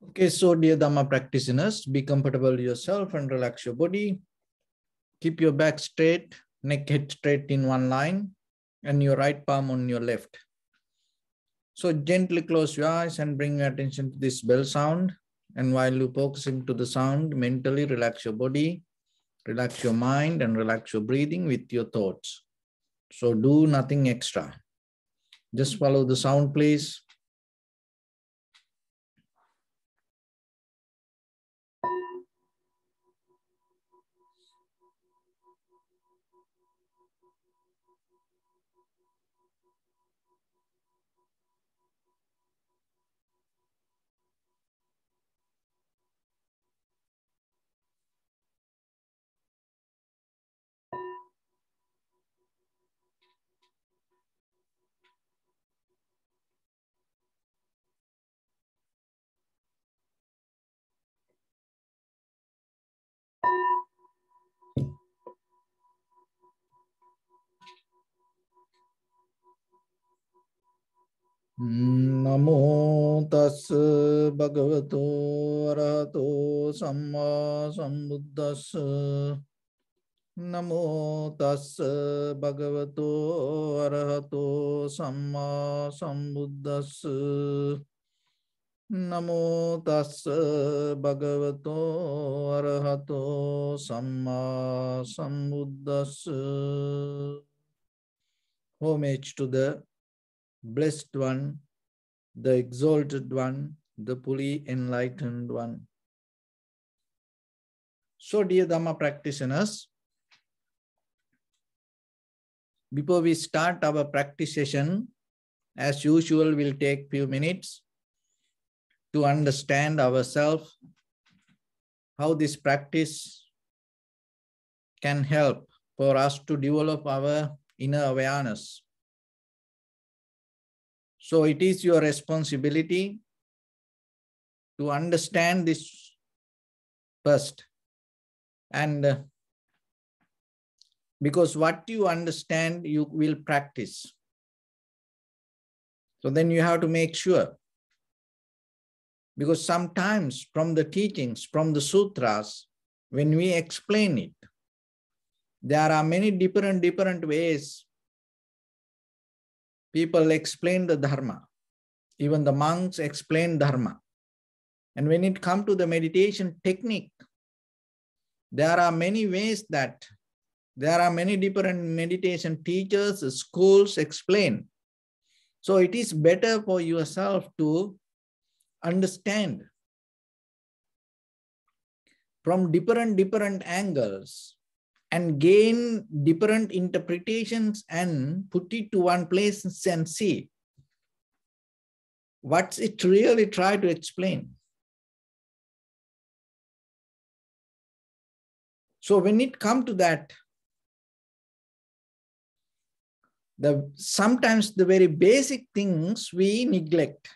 Okay, so dear Dharma practitioners, be comfortable yourself and relax your body. Keep your back straight, neck head straight in one line, and your right palm on your left. So gently close your eyes and bring your attention to this bell sound. And while you focusing to the sound, mentally relax your body, relax your mind, and relax your breathing with your thoughts. So do nothing extra. Just follow the sound, please. Namo tassa bhagavato arahato samma sambuddhassa. Namo tassa bhagavato arahato samma sambuddhassa. Namo tassa bhagavato arahato samma sambuddhassa. Homage to the Blessed One, the Exalted One, the fully enlightened One. So, dear Dhamma practitioners, before we start our practice session, as usual, we'll take few minutes to understand ourselves, how this practice can help for us to develop our inner awareness. So it is your responsibility to understand this first. And because what you understand, you will practice. So then you have to make sure. Because sometimes from the teachings, from the sutras, when we explain it, there are many different ways people explain the Dharma. Even the monks explain Dharma. And when it comes to the meditation technique, there are many ways that there are many different meditation teachers, schools explain. So it is better for yourself to understand from different angles and gain different interpretations and put it to one place and see what's it really try to explain. So when it comes to that, sometimes the very basic things we neglect.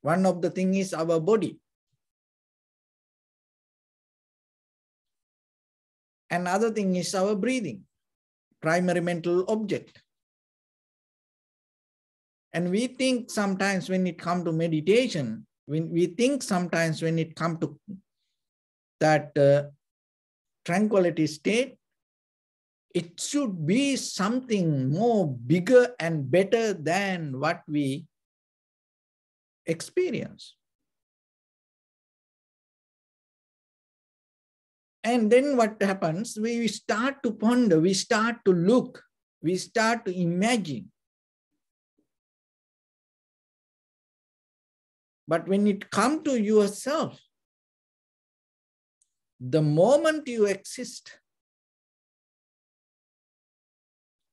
One of the things is our body. Another thing is our breathing, primary mental object. And we think sometimes when it comes to meditation, we think sometimes when it comes to that tranquility state, it should be something more bigger and better than what we experience. And then what happens? We start to ponder, we start to look, we start to imagine. But when it comes to yourself, the moment you exist,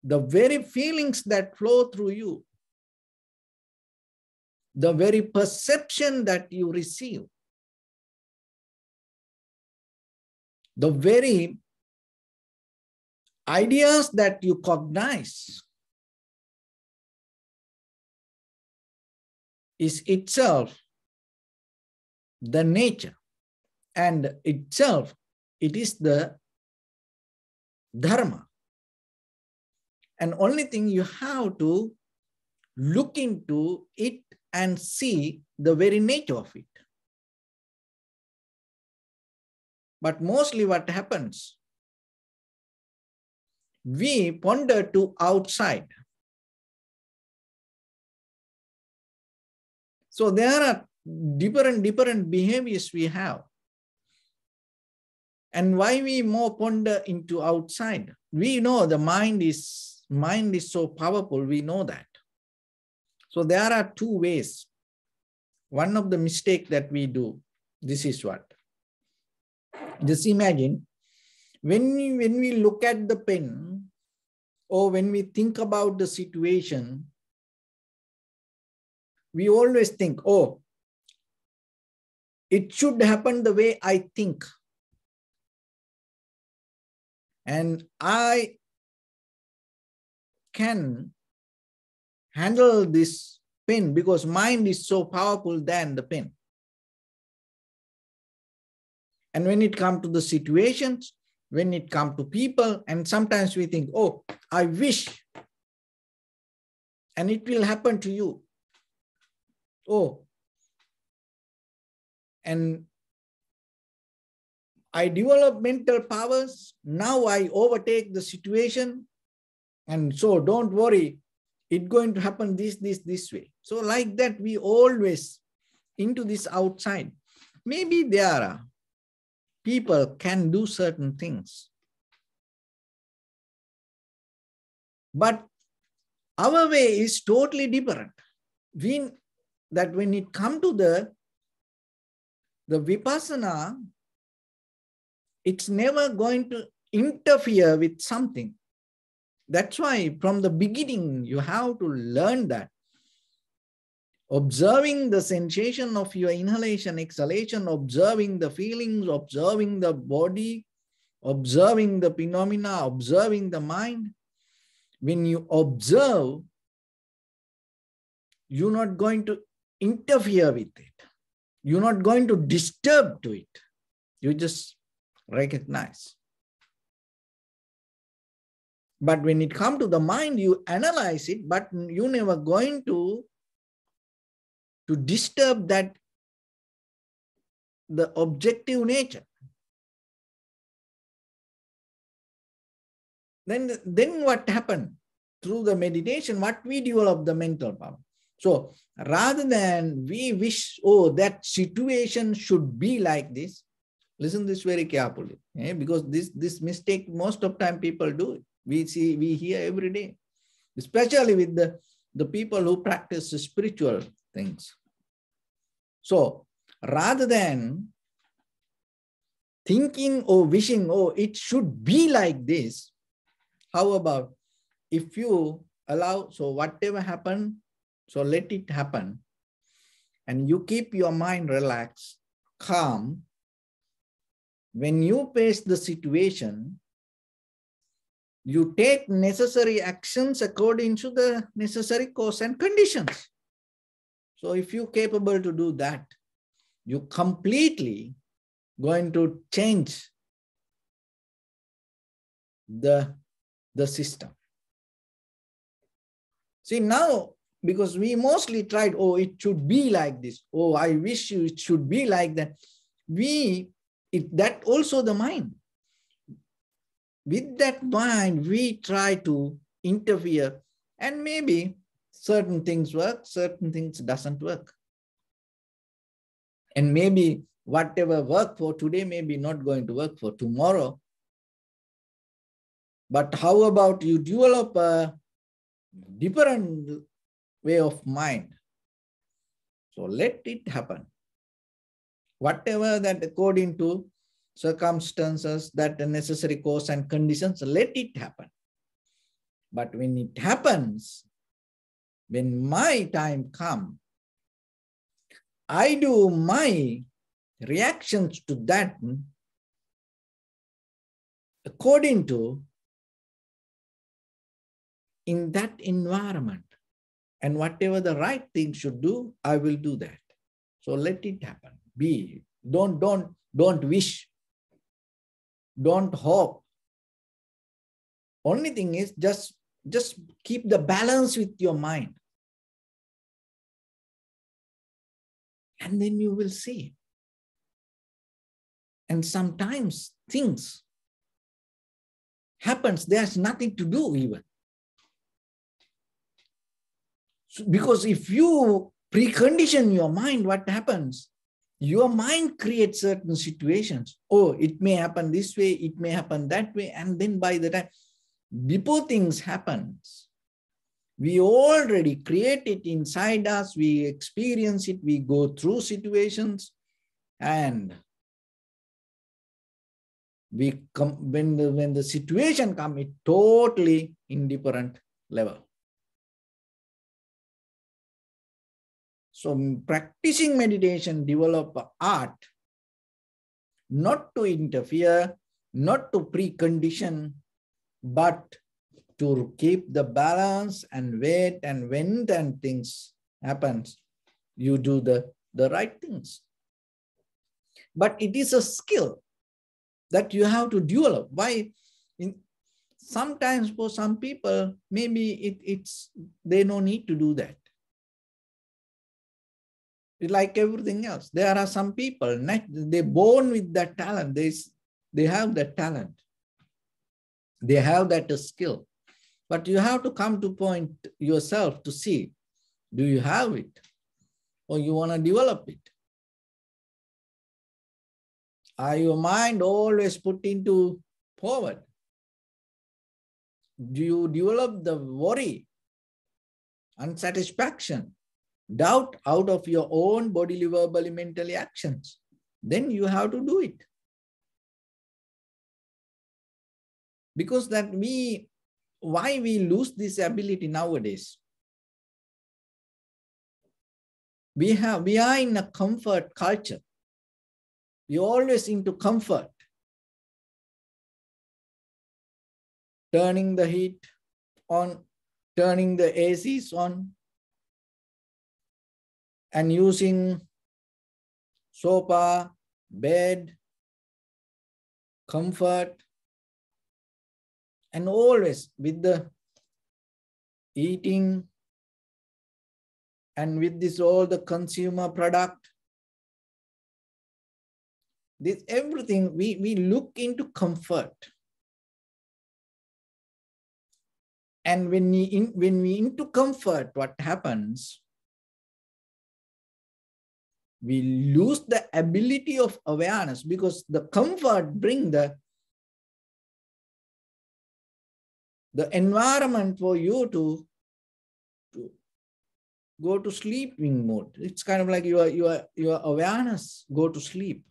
the very feelings that flow through you, the very perception that you receive, the very ideas that you cognize is itself the nature, and itself it is the Dharma. And only thing you have to look into it and see the very nature of it. But mostly what happens, we ponder to outside. So there are different behaviors we have. And why we more ponder into outside? We know the mind is so powerful, we know that. So there are two ways. One of the mistake that we do, this is what. Just imagine, when we look at the pen, or when we think about the situation, we always think, oh, it should happen the way I think. And I can handle this pen because mind is so powerful than the pen. And when it comes to the situations, when it comes to people, and sometimes we think, oh, I wish, and it will happen to you. Oh, and I develop mental powers. Now I overtake the situation. And so don't worry, it's going to happen this way. So like that, we always into this outside. Maybe there are people can do certain things. But our way is totally different. That when it comes to the vipassana, it's never going to interfere with something. That's why from the beginning, you have to learn that. Observing the sensation of your inhalation, exhalation, observing the feelings, observing the body, observing the phenomena, observing the mind. When you observe, you're not going to interfere with it. You're not going to disturb to it. You just recognize. But when it comes to the mind, you analyze it, but you're never going to disturb that, the objective nature. Then what happened? Through the meditation, what we develop the mental power. So rather than we wish, oh, that situation should be like this, listen this very carefully, because this mistake most of time people do it. We hear every day, especially with the people who practice spiritual things. So rather than thinking or wishing, oh, it should be like this, how about if you allow, so whatever happened, so let it happen. And you keep your mind relaxed, calm. When you face the situation, you take necessary actions according to the necessary cause and conditions. So if you're capable to do that, you completely going to change the system. See now, because we mostly tried, oh, it should be like this. Oh, I wish it should be like that. That also the mind. With that mind, we try to interfere, and maybe certain things work, certain things doesn't work. And maybe whatever worked for today may be not going to work for tomorrow. But how about you develop a different way of mind? So let it happen. Whatever that according to circumstances, that the necessary cause and conditions, let it happen. But when it happens, when my time comes, I do my reactions to that according to in that environment. And whatever the right thing should do, I will do that. So let it happen. Don't wish. Don't hope. Only thing is just keep the balance with your mind. And then you will see. And sometimes things happens, there's nothing to do even. So, because if you precondition your mind, what happens? Your mind creates certain situations. Oh, it may happen this way, it may happen that way. And then by the time, before things happens, we already create it inside us, we experience it, we go through situations, and we come when the situation comes, it totally indifferent level. So practicing meditation, develop art, not to interfere, not to precondition, but to keep the balance and wait, and when then things happens, you do the right things. But it is a skill that you have to develop. Why? Sometimes for some people, maybe they don't need to do that. Like everything else, there are some people, they're born with that talent. They have that talent. They have that skill. But you have to come to point yourself to see, do you have it? Or you want to develop it? Are your mind always put into forward? Do you develop the worry, unsatisfaction, doubt out of your own bodily, verbally, mentally actions? Then you have to do it. Because why we lose this ability nowadays? We are in a comfort culture. We're always into comfort. Turning the heat on, turning the ACs on, and using sofa, bed, comfort, and always with the eating and with this all the consumer product. This everything, we look into comfort. And when we into comfort, what happens? We lose the ability of awareness, because the comfort brings the environment for you to go to sleeping mode. It's kind of like your awareness go to sleep.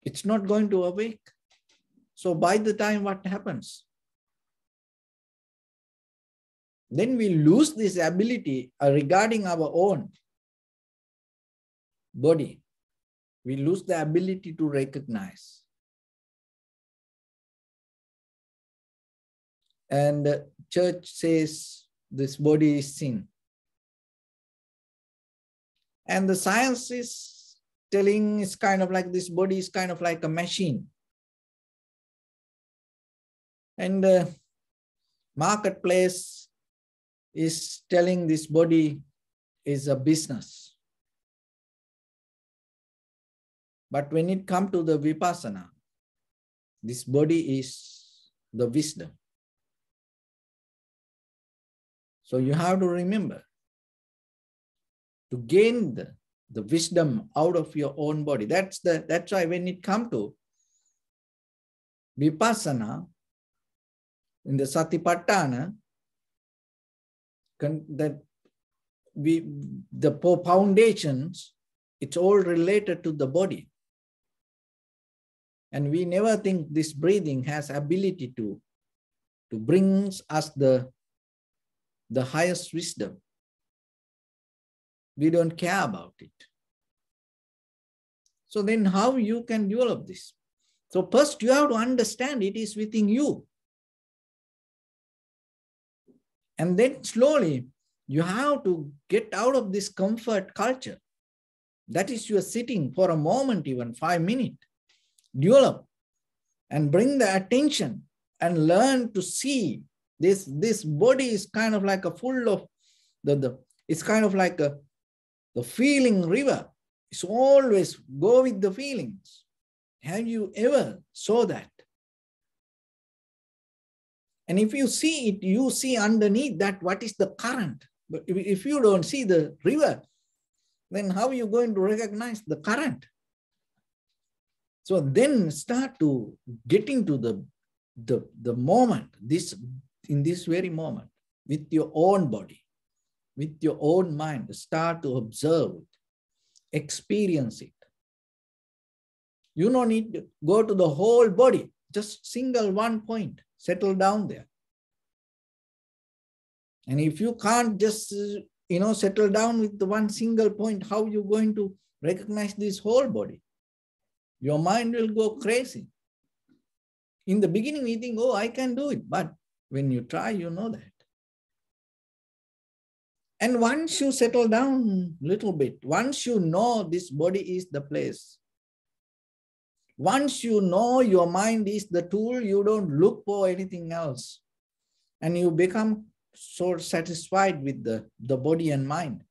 It's not going to awake. So by the time what happens? Then we lose this ability regarding our own body. We lose the ability to recognize. And the church says this body is sin. And the science is telling it's kind of like this body is kind of like a machine. And the marketplace is telling this body is a business. But when it comes to the vipassana, this body is the wisdom. So you have to remember to gain the wisdom out of your own body. That's why when it comes to vipassana, in the Satipatthana, the foundations, it's all related to the body. And we never think this breathing has ability to bring us the highest wisdom. We don't care about it. So then how you can develop this? So first you have to understand it is within you. And then slowly you have to get out of this comfort culture. That is, you are sitting for a moment, even 5 minutes. Develop and bring the attention and learn to see this body is kind of like a full of it's kind of like the feeling river. It's always go with the feelings. Have you ever saw that? And if you see it, you see underneath that what is the current. But if you don't see the river, then how are you going to recognize the current? So then start to get into the moment, in this very moment, with your own body, with your own mind. Start to observe it, experience it. You don't need to go to the whole body, just single one point, settle down there. And if you can't just, settle down with the one single point, how are you going to recognize this whole body? Your mind will go crazy. In the beginning, we think, oh, I can do it. But when you try, you know that. And once you settle down a little bit, once you know this body is the place, once you know your mind is the tool, you don't look for anything else. And you become so satisfied with the body and mind.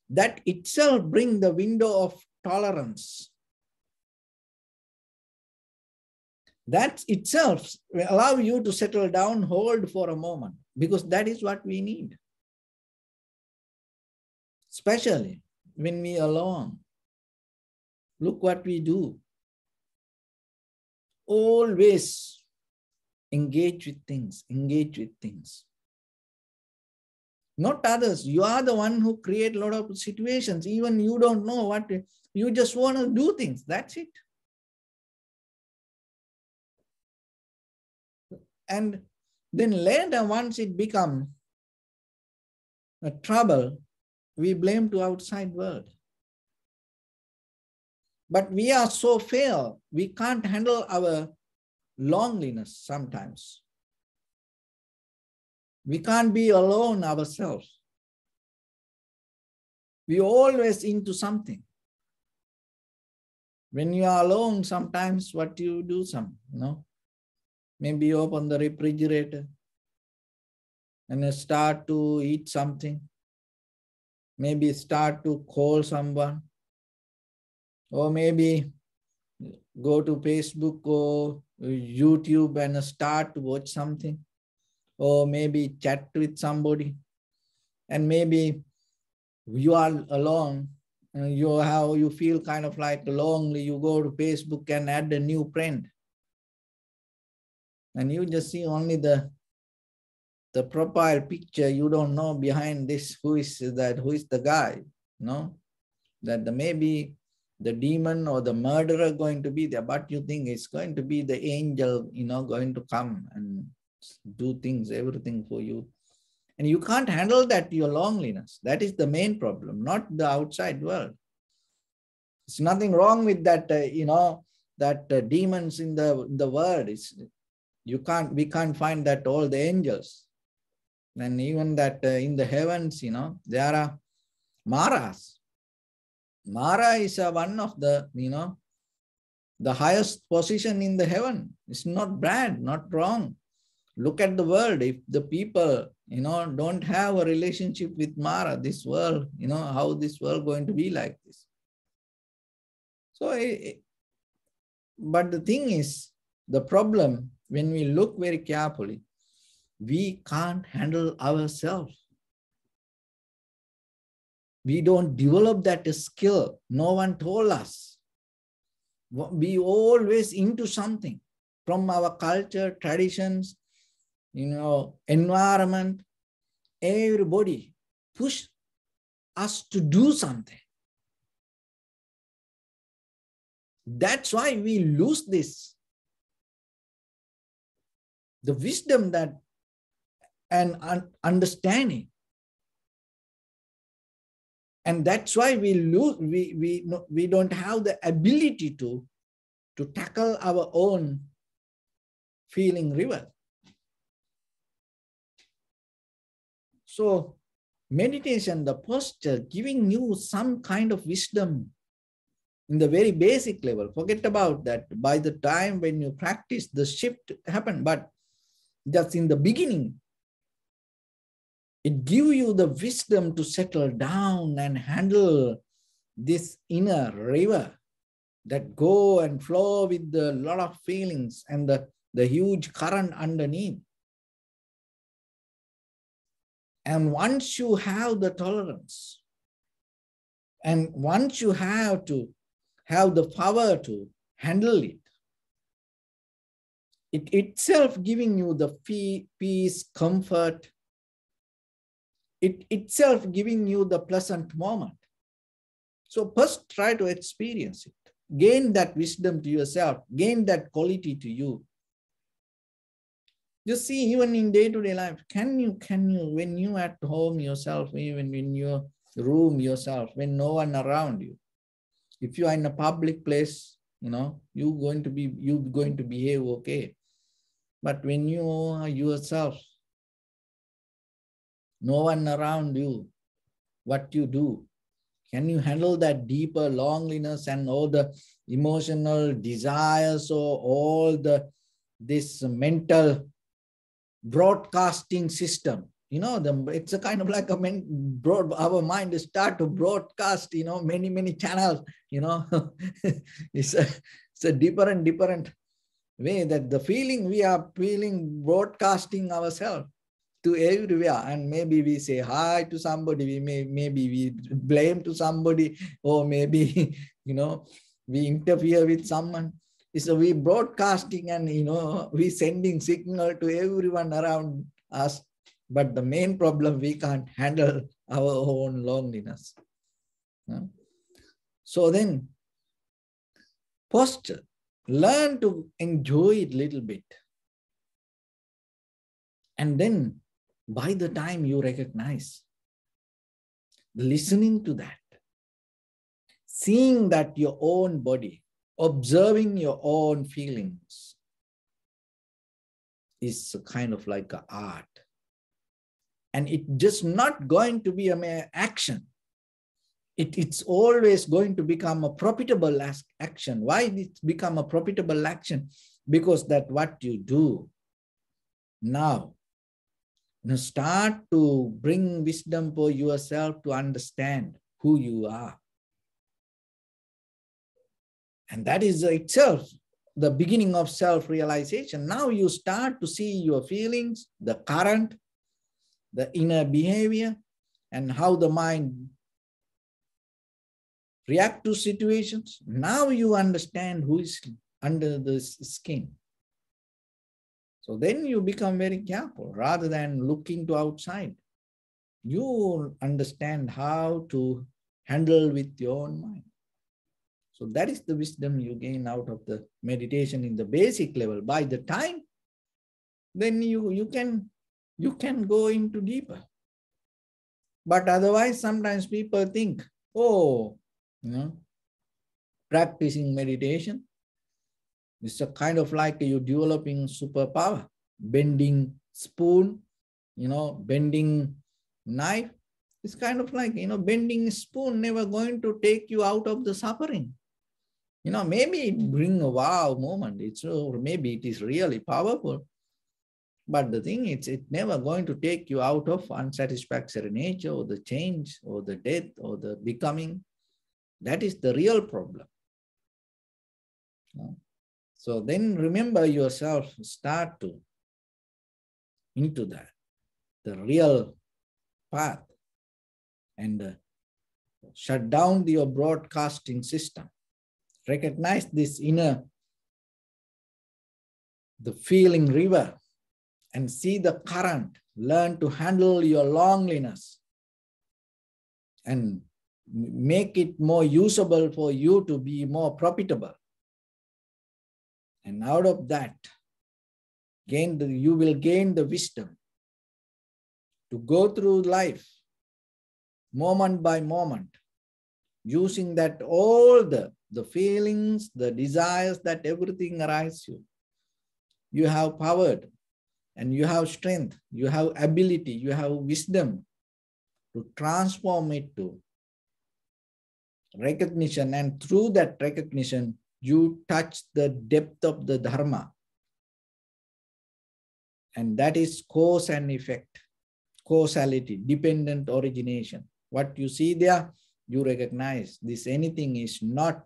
That itself brings the window of tolerance. That itself will allow you to settle down, hold for a moment, because that is what we need. Especially when we are alone. Look what we do. Always engage with things, engage with things. Not others. You are the one who create a lot of situations. Even you don't know what, you just want to do things. That's it. And then later, once it becomes a trouble, we blame to outside world. But we are so fair, we can't handle our loneliness sometimes. We can't be alone ourselves. We always into something. When you are alone, sometimes what you do, maybe you open the refrigerator and you start to eat something. Maybe start to call someone. Or maybe go to Facebook or YouTube and start to watch something. Or maybe chat with somebody. And maybe you are alone and you feel kind of like lonely. You go to Facebook and add a new friend. And you just see only the profile picture. You don't know behind this who is the guy, that maybe the demon or the murderer going to be there, but you think it's going to be the angel, going to come and do things, everything for you. And you can't handle that, your loneliness. That is the main problem, not the outside world. There's nothing wrong with that, demons in the world. We can't find that all the angels. And even that in the heavens, there are Maras. Mara is one of the, the highest position in the heaven. It's not bad, not wrong. Look at the world. If the people, don't have a relationship with Mara, this world, how this world going to be like this? So, but the thing is, the problem, when we look very carefully, we can't handle ourselves. We don't develop that skill. No one told us. We always into something from our culture, traditions, environment. Everybody push us to do something. That's why we lose this. The wisdom that and understanding. And that's why we lose, we don't have the ability to tackle our own feeling river. So meditation, the posture, giving you some kind of wisdom in the very basic level. Forget about that. By the time when you practice, the shift happen, but just in the beginning, it gives you the wisdom to settle down and handle this inner river that go and flow with the lot of feelings and the huge current underneath. And once you have the tolerance, and once you have the power to handle it, it itself giving you the peace, comfort, it itself giving you the pleasant moment. So first try to experience it. Gain that wisdom to yourself, gain that quality to you. You see, even in day-to-day life, can you, when you at home yourself, even in your room yourself, when no one around you, if you are in a public place, you're going to behave okay. But when you are yourself, no one around you, what you do? Can you handle that deeper loneliness and all the emotional desires or all this mental broadcasting system? It's a kind of like our mind start to broadcast, many channels, it's a different way that the feeling we are feeling broadcasting ourselves to everywhere. And maybe we say hi to somebody, maybe we blame to somebody, or maybe, we interfere with someone. So we broadcasting and, we sending signal to everyone around us. But the main problem, we can't handle our own loneliness. So then, first, learn to enjoy it a little bit. And then, by the time you recognize, listening to that, seeing that your own body, observing your own feelings is kind of like an art. And it's just not going to be a mere action. It's always going to become a profitable action. Why it become a profitable action? Because that what you do now, start to bring wisdom for yourself to understand who you are. And that is itself the beginning of self-realization. Now you start to see your feelings, the current, the inner behavior, and how the mind react to situations. Now you understand who is under the skin. So then you become very careful rather than looking to outside. You understand how to handle with your own mind. So that is the wisdom you gain out of the meditation in the basic level. By the time, then you can go into deeper. But otherwise, sometimes people think, practicing meditation is a kind of like you developing superpower, bending spoon, bending knife. It's kind of like, bending spoon never going to take you out of the suffering. Maybe it bring a wow moment. Maybe it is really powerful. But the thing is, it's never going to take you out of unsatisfactory nature or the change or the death or the becoming. That is the real problem. So then remember yourself, start to into that, the real path, and shut down your broadcasting system. Recognize this inner, the feeling river, and see the current. Learn to handle your loneliness and make it more usable for you to be more profitable. And out of that, you will gain the wisdom to go through life moment by moment, using that all the feelings, the desires, that everything arises you. You have power and you have strength, you have ability, you have wisdom to transform it to recognition. And through that recognition, you touch the depth of the Dharma. And that is cause and effect, causality, dependent origination. What you see there, You recognize this anything is not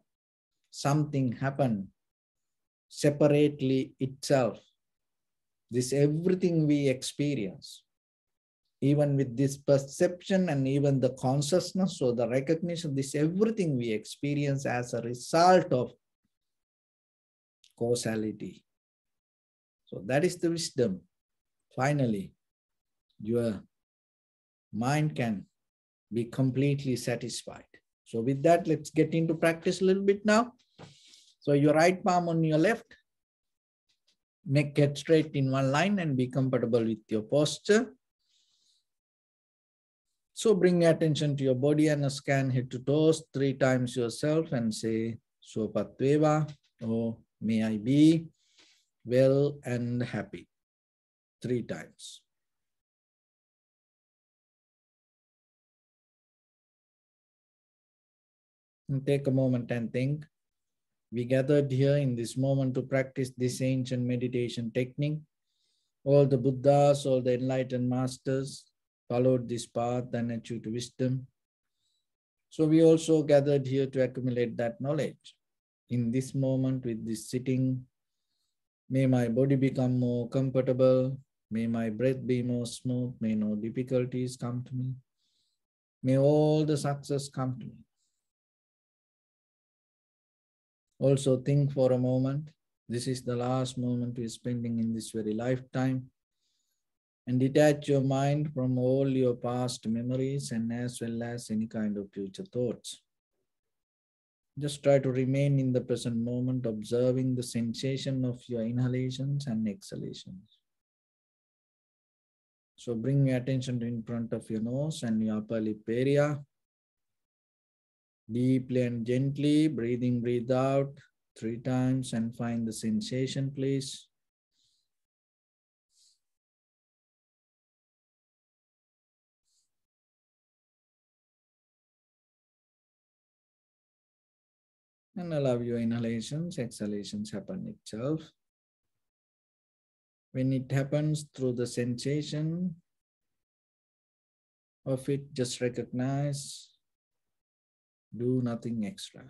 something happen separately itself. This everything we experience, even with this perception and even the consciousness or the recognition, this everything we experience as a result of causality. So that is the wisdom. Finally, your mind can be completely satisfied. So with that, let's get into practice a little bit now. So your right palm on your left, neck head straight in one line and be comfortable with your posture. So bring your attention to your body and scan head to toes 3 times yourself and say, Sopatveva, or may I be well and happy. 3 times. And take a moment and think. We gathered here in this moment to practice this ancient meditation technique. All the Buddhas, all the enlightened masters followed this path and achieved wisdom. So we also gathered here to accumulate that knowledge. In this moment with this sitting, may my body become more comfortable. May my breath be more smooth. May no difficulties come to me. May all the success come to me. Also think for a moment. This is the last moment we're spending in this very lifetime. And detach your mind from all your past memories and as well as any kind of future thoughts. Just try to remain in the present moment, observing the sensation of your inhalations and exhalations. So bring your attention to in front of your nose and your upper lip area. Deeply and gently, breathe out 3 times and find the sensation, please. And allow your inhalations, exhalations happen itself. When it happens through the sensation of it, just recognize, do nothing extra.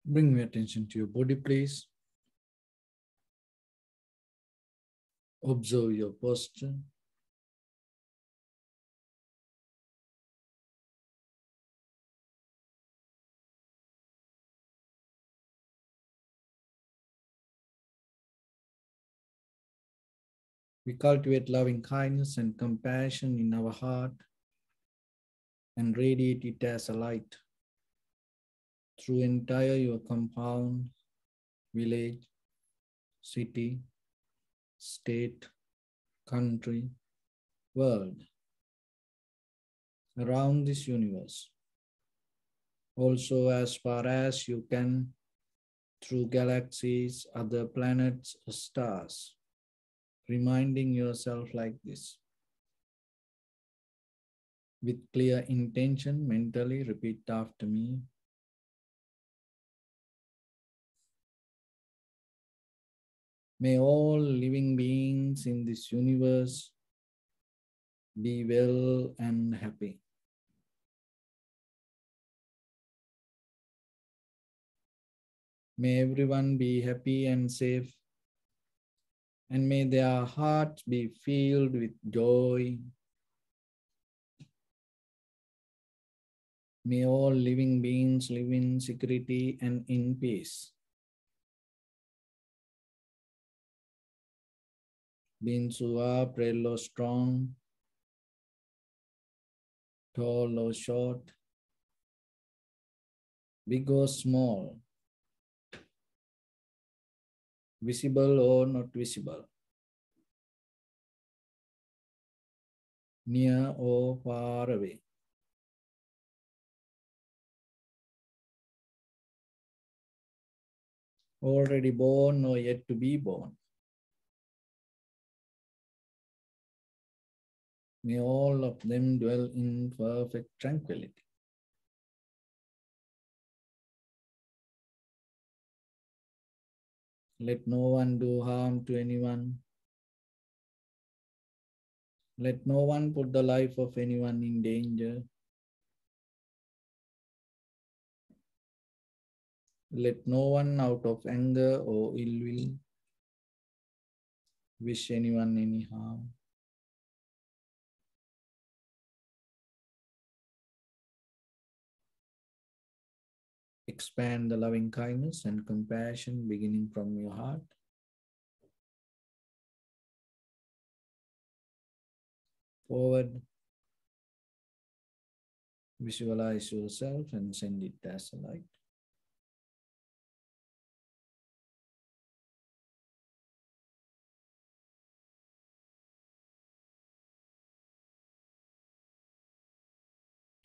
Bring your attention to your body, please. Observe your posture. We cultivate loving kindness and compassion in our heart and radiate it as a light through entire your compound, village, city, state, country, world, around this universe. Also, as far as you can, through galaxies, other planets, stars, reminding yourself like this. With clear intention, mentally repeat after me. May all living beings in this universe be well and happy. May everyone be happy and safe, and may their hearts be filled with joy. May all living beings live in security and in peace. Beings who are frail or strong, tall or short, big or small, visible or not visible, near or far away. Already born or yet to be born. May all of them dwell in perfect tranquility. Let no one do harm to anyone. Let no one put the life of anyone in danger. Let no one out of anger or ill will wish anyone any harm. Expand the loving kindness and compassion beginning from your heart. Forward, visualize yourself and send it as a light.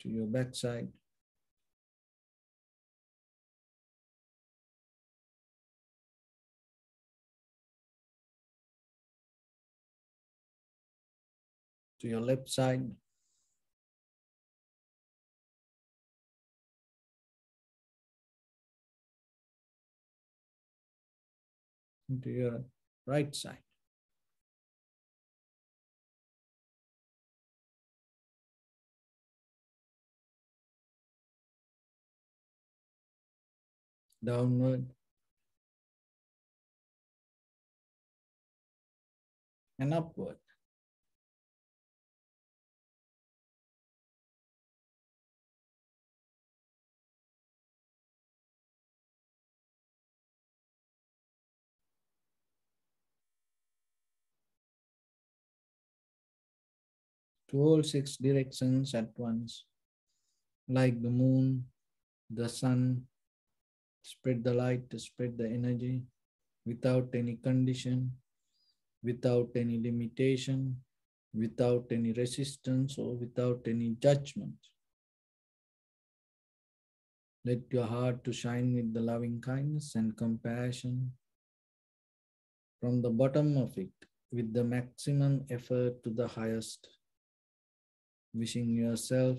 To your backside. To your left side. And to your right side. Downward and upward. To all six directions at once. Like the moon, the sun, spread the light, spread the energy without any condition, without any limitation, without any resistance or without any judgment. Let your heart to shine with the loving kindness and compassion from the bottom of it with the maximum effort to the highest. Wishing yourself,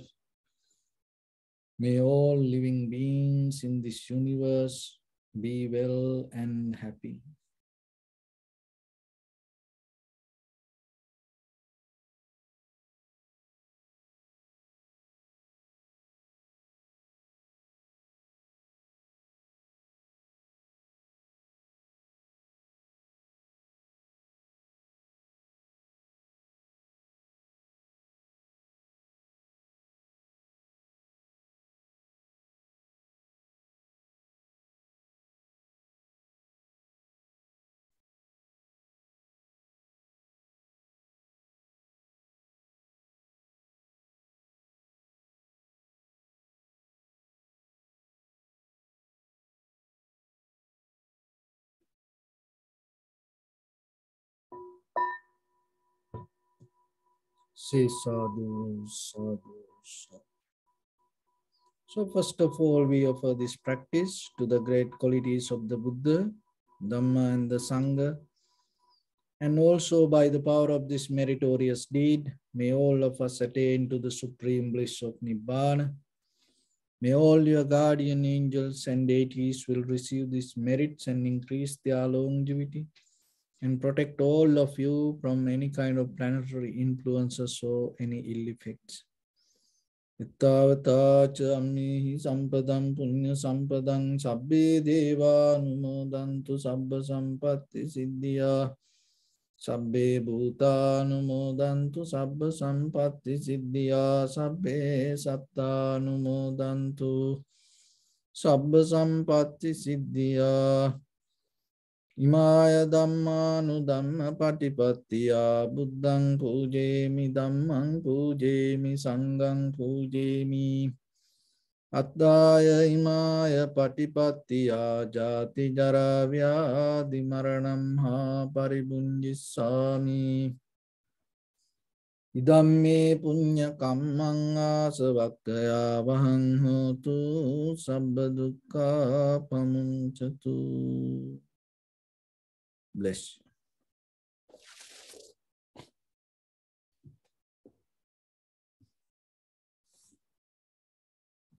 may all living beings in this universe be well and happy. Say sadhu, sadhu, sadhu. So first of all, we offer this practice to the great qualities of the Buddha, Dhamma and the Sangha. And also by the power of this meritorious deed, may all of us attain to the supreme bliss of Nibbana. May all your guardian angels and deities will receive these merits and increase their longevity and protect all of you from any kind of planetary influences or any ill effects. Ittavata cha ammihi sampadam punya sampadam sabbe deva numodantu sabba sampatti siddhya sabbe bhuta numodantu sabba sampatti siddhya sabbe satta numodantu sabba sampatti siddhya Imaya dhammanu dhamma patipattiya buddhang pujemi dhammang pujemi sanghang pujemi Attaya imaya patipattiya jati jara vyadi maranam ha paribunjissami Idamme punya kammang asavakkaya vahang hotu sabba dukkha pamuncatu Bless.